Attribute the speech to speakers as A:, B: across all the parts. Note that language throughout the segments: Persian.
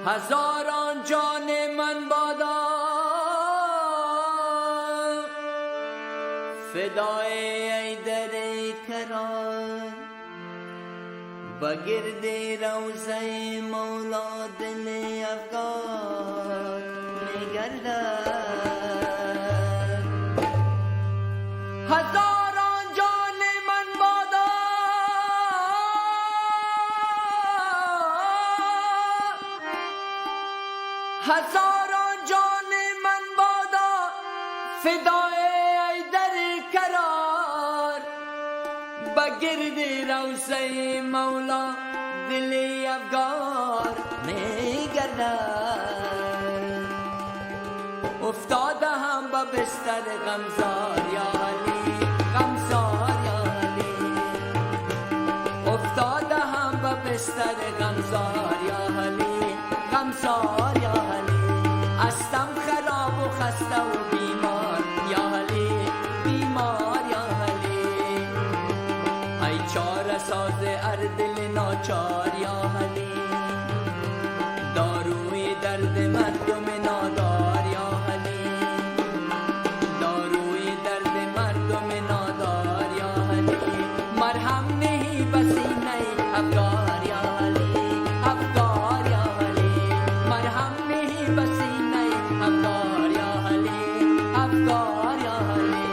A: هزاران جان من بادا فدای ایدر کرار بگرد روزه مولا دل افغان میگردد. هزاران جان من بادا هزاران جان من بادا فدای ایدر کرار بگرد روزه مولا دل افگار میگردد. افتاده هم به بستر غمزار یا علی غمزار یا علی افتاده هم به بستر غمزار یا علی غمزار یا علی استم خراب و خسته و بیمار یا علی بیمار یا علی ای چاره ساز اردل ناچار یا علی داروی درد مردم نادار یا علی داروی درد مردم نادار یا علی مرهم نہیں بسینه افگار یا علی افگار یا علی مرهم نہیں بسینه افگار یا علی افگار یا علی.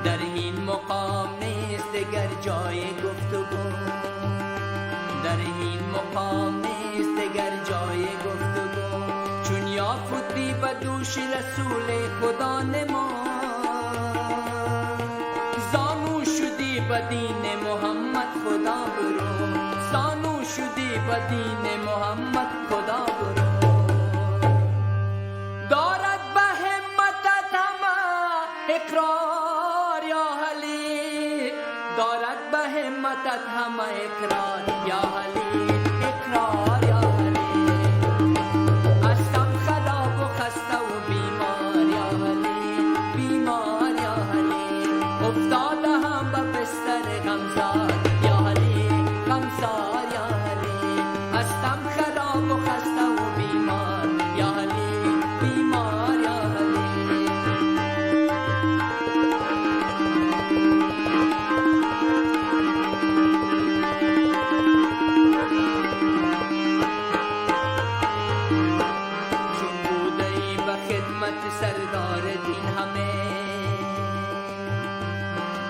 A: در این مقام نیست دگر جای گفتگو در این مقام نیست دگر جای گفتگو چون یافتی به دوش رسول خدا نما زانو شدی به دین محمد خدا برو زانو شدی به دین محمد خدا برو. دارد به همتت همه اقرار یا علی دارد به همتت همه اقرار یا علی اقرار یا علی استم خراب و خسته و بیمار یا علی بیمار یا علی افتاده هم به بستر غمزار یا علی غمزار یا علی استم خراب و خسته و بیمار یا علی بیمار یا علی. چون بودی به خدمت سردار دین همه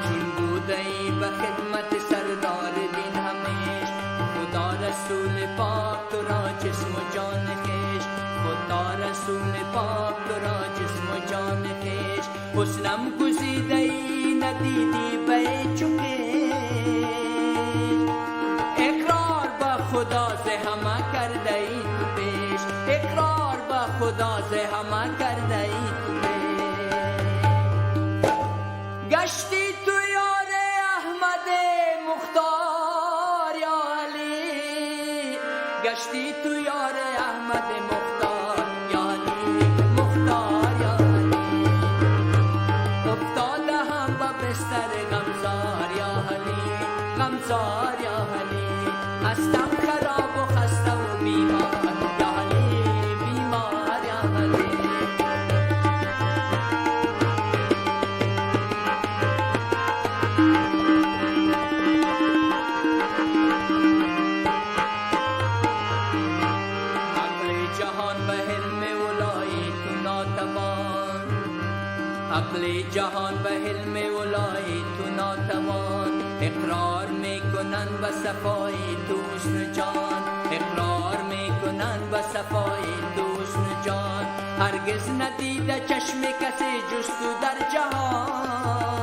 A: چون بودی به خدمت سردار دین همیش خدا رسول پاک تو را جسم و جان خیش خدا رسول پاک تو را جسم و جان خیش حسنم گزیده ای ندیدی به چکش اقرار به خدا ز همه کرده ای تو پیش اقرار به خدا ز همه کرده ای تو پیش گشتی تو یار احمد مختار یا علی گشتی تو یار احمد مختار یا علی مختار یا علی افتاده هم به بستر غمزار یا علی غمزار یا علی استم خراب و خسته و بیمار یا علی بیمار یا علی. عقل جهان به علم ولای تو ناتوان اقرار میکنن به صفای تو حسن جان اقرار میکنن به صفای تو حسن جان هرگز ندیده چشم کسی جز تو در جهان